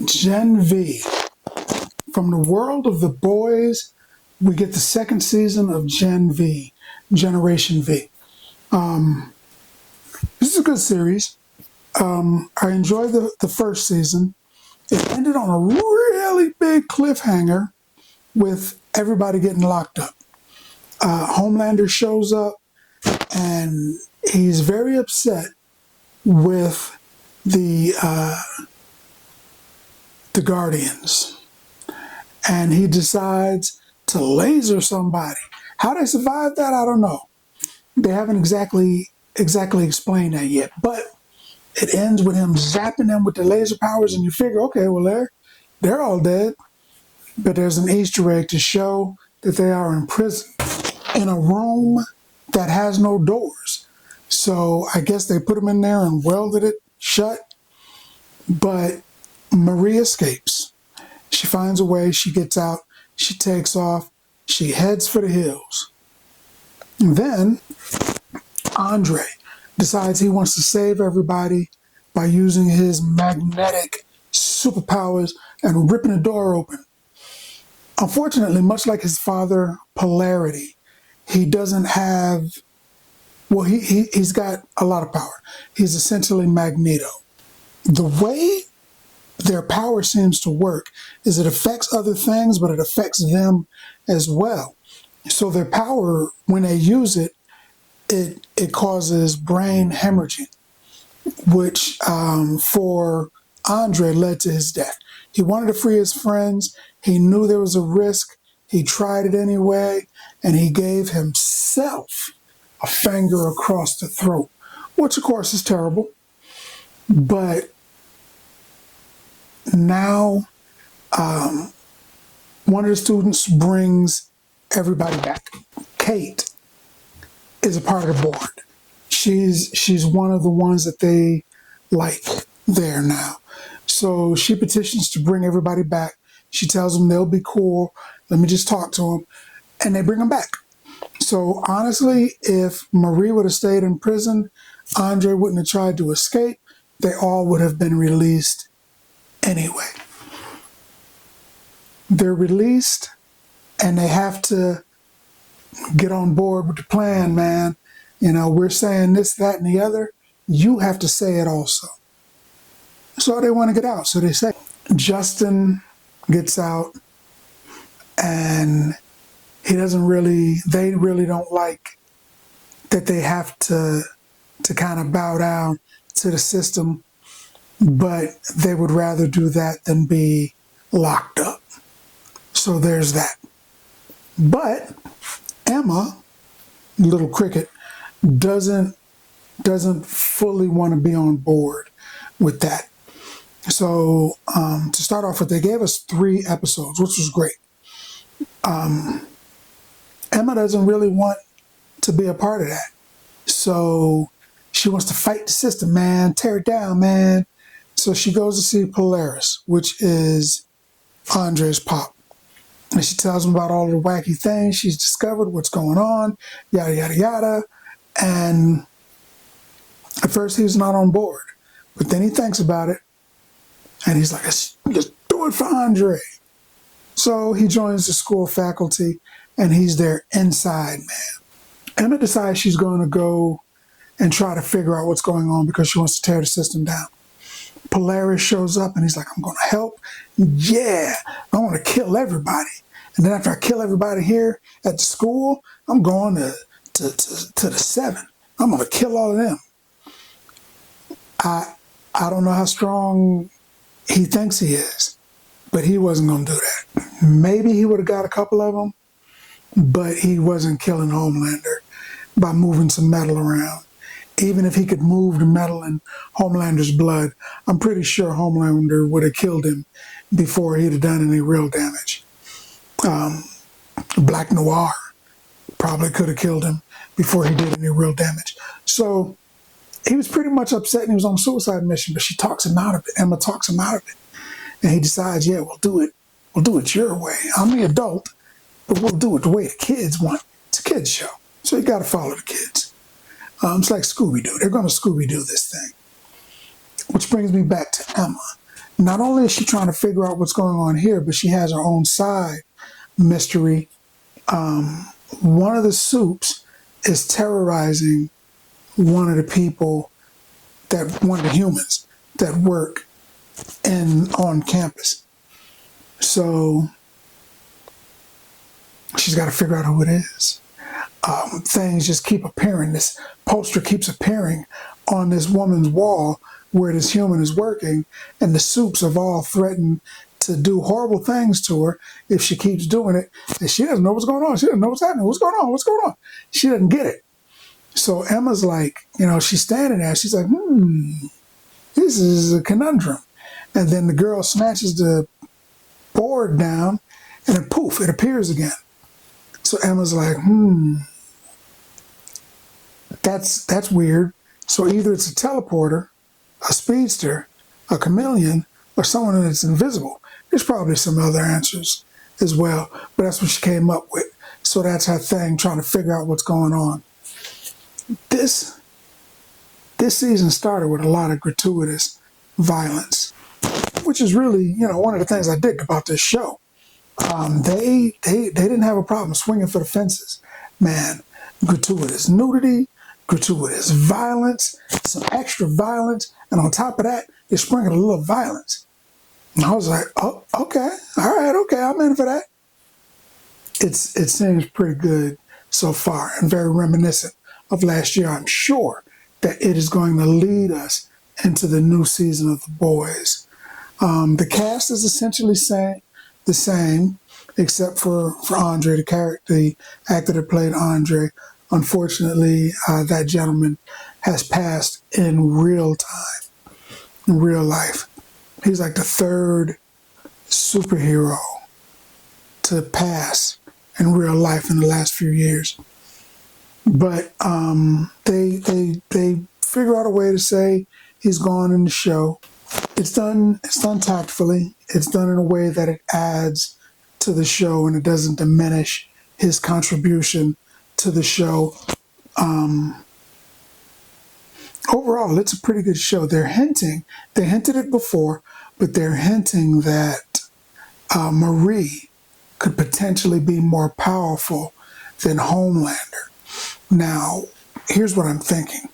Gen V. From the world of The Boys, we get the second season of Gen V, Generation V. This is a good series. I enjoyed the first season. It ended on a really big cliffhanger with everybody getting locked up. Homelander shows up and he's very upset with the Guardians. And he decides to laser somebody. How they survived that, I don't know. They haven't exactly explained that yet. But it ends with him zapping them with the laser powers, and you figure, okay, well, they're all dead. But there's an Easter egg to show that they are in prison in a room that has no doors. So I guess they put them in there and welded it shut. But Marie escapes. She finds a way, she gets out, she takes off, she heads for the hills. And then Andre decides he wants to save everybody by using his magnetic superpowers and ripping the door open. Unfortunately, much like his father, Polarity, he doesn't have, well, he's got a lot of power. He's essentially Magneto. The way their power seems to work is it affects other things, but it affects them as well. So their power, when they use it, it causes brain hemorrhaging, which for Andre led to his death. He wanted to free his friends. He knew there was a risk. He tried it anyway, and he gave himself a finger across the throat, which of course is terrible. But now one of the students brings everybody back. Kate is a part of the board. She's one of the ones that they like there now. So she petitions to bring everybody back. She tells them they'll be cool. Let me just talk to them. And they bring them back. So honestly, if Marie would have stayed in prison, Andre wouldn't have tried to escape. They all would have been released anyway. They're released and they have to get on board with the plan, man. You know, we're saying this, that, and the other. You have to say it also. So they want to get out. So they say, Justin gets out and they really don't like that they have to kind of bow down to the system, but they would rather do that than be locked up. So there's that. But Emma, Little Cricket, doesn't fully want to be on board with that. So to start off with, they gave us 3 episodes, which was great. Emma doesn't really want to be a part of that. So she wants to fight the system, man, tear it down, man. So she goes to see Polaris, which is Andre's pop. And she tells him about all the wacky things she's discovered, what's going on, yada, yada, yada. And at first he was not on board. But then he thinks about it. And he's like, let's do it for Andre. So he joins the school faculty and he's their inside man. Emma decides she's going to go and try to figure out what's going on because she wants to tear the system down. Polaris shows up and he's like, I'm going to help. Yeah, I want to kill everybody. And then after I kill everybody here at the school, I'm going to the 7. I'm going to kill all of them. I don't know how strong he thinks he is, but he wasn't going to do that. Maybe he would have got a couple of them, but he wasn't killing Homelander by moving some metal around. Even if he could move the metal in Homelander's blood, I'm pretty sure Homelander would have killed him before he'd have done any real damage. Black Noir probably could have killed him before he did any real damage. So he was pretty much upset and he was on a suicide mission, but she talks him out of it. Emma talks him out of it. And he decides, yeah, we'll do it. We'll do it your way. I'm the adult, but we'll do it the way the kids want. It's a kid's show. So you got to follow the kids. It's like Scooby-Doo. They're going to Scooby-Doo this thing. Which brings me back to Emma. not only is she trying to figure out what's going on here, but she has her own side mystery. One of the soups is terrorizing one of the people one of the humans that work on campus. So she's got to figure out who it is. Things just keep appearing. This poster keeps appearing on this woman's wall where this human is working, and the soups have all threatened to do horrible things to her if she keeps doing it. And she doesn't know what's going on. She doesn't know what's happening. What's going on? What's going on? She doesn't get it. So Emma's like, she's standing there. She's like, this is a conundrum. And then the girl snatches the board down, and then poof, it appears again. So Emma's like, that's weird. So either it's a teleporter, a speedster, a chameleon, or someone that's invisible. There's probably some other answers as well, but that's what she came up with. So that's her thing, trying to figure out what's going on. This season started with a lot of gratuitous violence, which is really, one of the things I dig about this show. They didn't have a problem swinging for the fences, man. Gratuitous nudity, gratuitous violence, some extra violence, and on top of that, they sprinkled a little violence. And I was like, oh, okay, all right, okay, I'm in for that. It seems pretty good so far and very reminiscent of last year. I'm sure that it is going to lead us into the new season of The Boys. The cast is essentially the same, except for Andre, the actor that played Andre. Unfortunately, that gentleman has passed in real time, in real life. He's like the third superhero to pass in real life in the last few years. But they figure out a way to say he's gone in the show. It's done tactfully. It's done in a way that it adds to the show and it doesn't diminish his contribution to the show. Overall, it's a pretty good show. They hinted it before, but they're hinting that Marie could potentially be more powerful than Homelander. Now, here's what I'm thinking.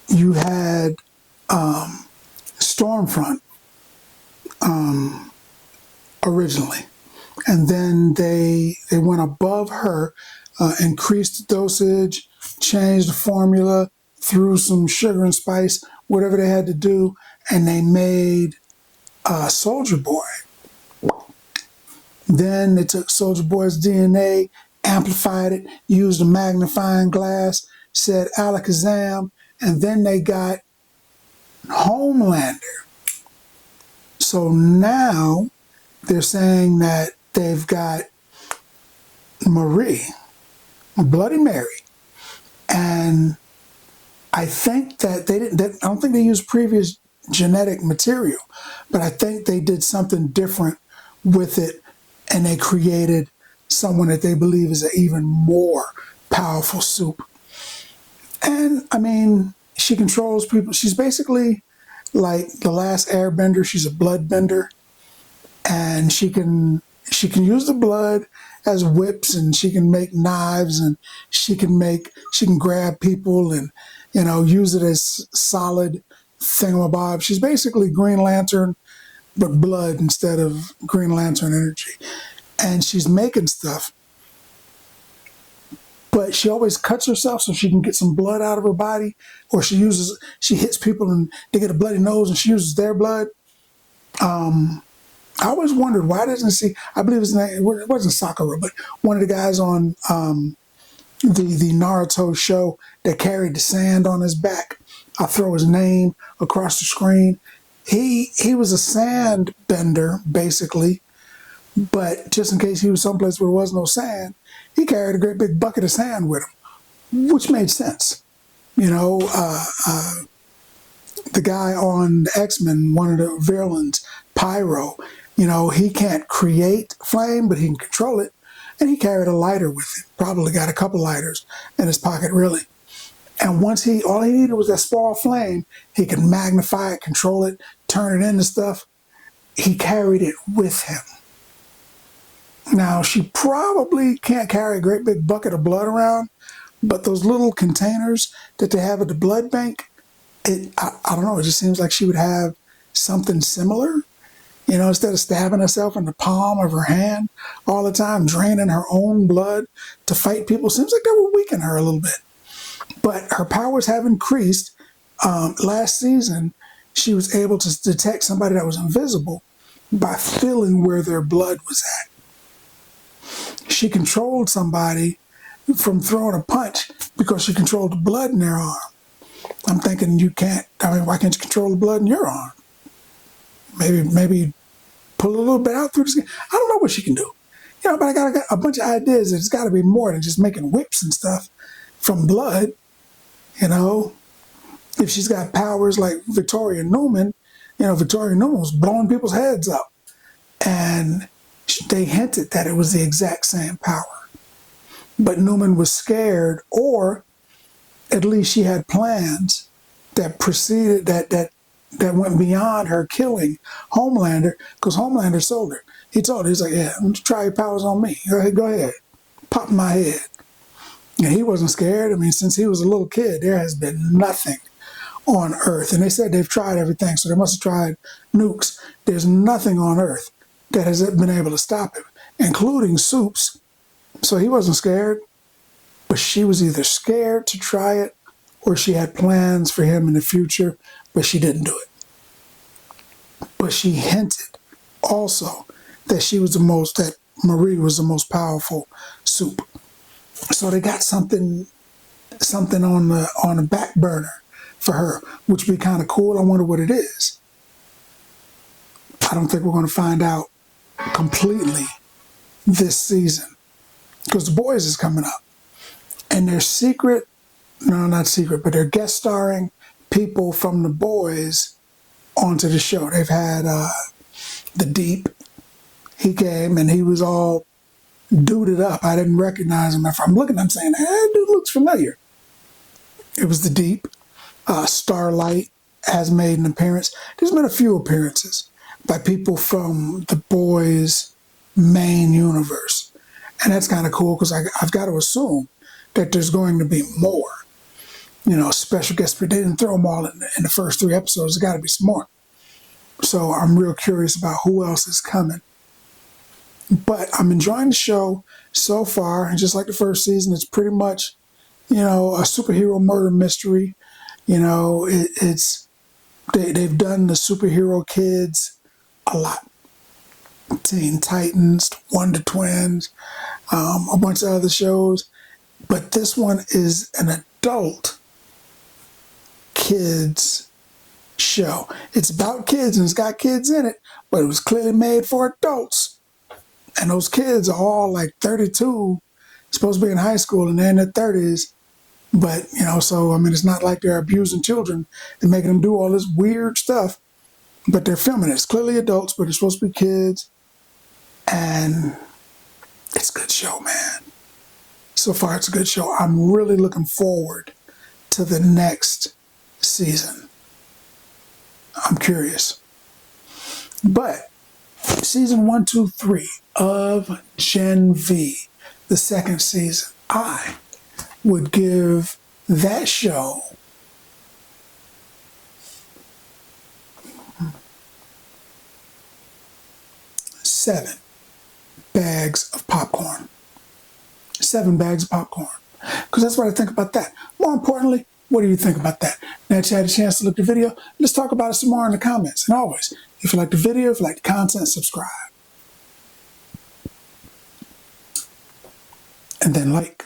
You had Stormfront originally, and then they went above her, increased the dosage, changed the formula, threw some sugar and spice, whatever they had to do, and they made Soldier Boy. Then they took Soldier Boy's DNA, amplified it, used a magnifying glass, said Alakazam, and then they got Homelander. So now they're saying that they've got Marie, Bloody Mary, and I think that I don't think they used previous genetic material, but I think they did something different with it, and they created someone that they believe is an even more powerful soup. And I mean, she controls people. She's basically like the last airbender. She's a bloodbender, and she can use the blood as whips, and she can make knives, and she can grab people and use it as solid thingamabob. She's basically Green Lantern, but blood instead of Green Lantern energy. And she's making stuff, but she always cuts herself so she can get some blood out of her body, or she hits people and they get a bloody nose and she uses their blood. I always wondered, why doesn't she, I believe his name, it wasn't Sakura, but one of the guys on the Naruto show that carried the sand on his back. I'll throw his name across the screen. He was a sand bender, basically, but just in case he was someplace where there was no sand, he carried a great big bucket of sand with him, which made sense. The guy on the X-Men, one of the villains, Pyro, he can't create flame, but he can control it. And he carried a lighter with him, probably got a couple lighters in his pocket, really. And once all he needed was that small flame, he could magnify it, control it, turn it into stuff. he carried it with him. Now, she probably can't carry a great big bucket of blood around, but those little containers that they have at the blood bank, I don't know, it just seems like she would have something similar. You know, instead of stabbing herself in the palm of her hand all the time, draining her own blood to fight people, seems like that would weaken her a little bit. But her powers have increased. Last season, she was able to detect somebody that was invisible by feeling where their blood was at. She controlled somebody from throwing a punch because she controlled the blood in their arm. I'm thinking why can't you control the blood in your arm? Maybe pull a little bit out through the skin. I don't know what she can do. You know, but I got a bunch of ideas. It's got to be more than just making whips and stuff from blood. You know, if she's got powers like Victoria Newman, Victoria Newman was blowing people's heads up. And they hinted that it was the exact same power. But Newman was scared, or at least she had plans that preceded, that went beyond her killing Homelander, because Homelander sold her. He told her, he's like, yeah, try your powers on me. Go ahead. Pop my head. And he wasn't scared. I mean, since he was a little kid, there has been nothing on Earth. And they said they've tried everything, so they must have tried nukes. There's nothing on Earth that has been able to stop him, including Soups. So he wasn't scared, but she was either scared to try it or she had plans for him in the future, but she didn't do it. But she hinted also that that Marie was the most powerful Soup. So they got something on the back burner for her, which would be kind of cool. I wonder what it is. I don't think we're going to find out completely this season, because The Boys is coming up. And they're not secret, but they're guest starring people from The Boys onto the show. They've had The Deep. He came and he was all duded up. I didn't recognize him. If I'm looking, I'm saying, hey, that dude looks familiar. It was The Deep. Starlight has made an appearance. There's been a few appearances by people from The Boys' main universe. And that's kind of cool, because I've got to assume that there's going to be more. Special guests, but they didn't throw them all in the first 3 episodes. There's got to be some more. So I'm real curious about who else is coming. But I'm enjoying the show so far. And just like the first season, it's pretty much, a superhero murder mystery. They've done the superhero kids a lot. Teen Titans, Wonder Twins, a bunch of other shows. But this one is an adult kids show. It's about kids and it's got kids in it, but it was clearly made for adults. And those kids are all like 32, supposed to be in high school, and they're in their 30s. But, so, it's not like they're abusing children and making them do all this weird stuff. But they're filming it. It's clearly adults, but it's supposed to be kids. And it's a good show, man. So far, it's a good show. I'm really looking forward to the next season. I'm curious. But season 1, 2, 3 of Gen V, the second season, I would give that show 7 bags of popcorn. 7 bags of popcorn. Because that's what I think about that. More importantly, what do you think about that? Now that you had a chance to look at the video, let's talk about it some more in the comments. And always, if you like the video, if you like the content, subscribe. And then like.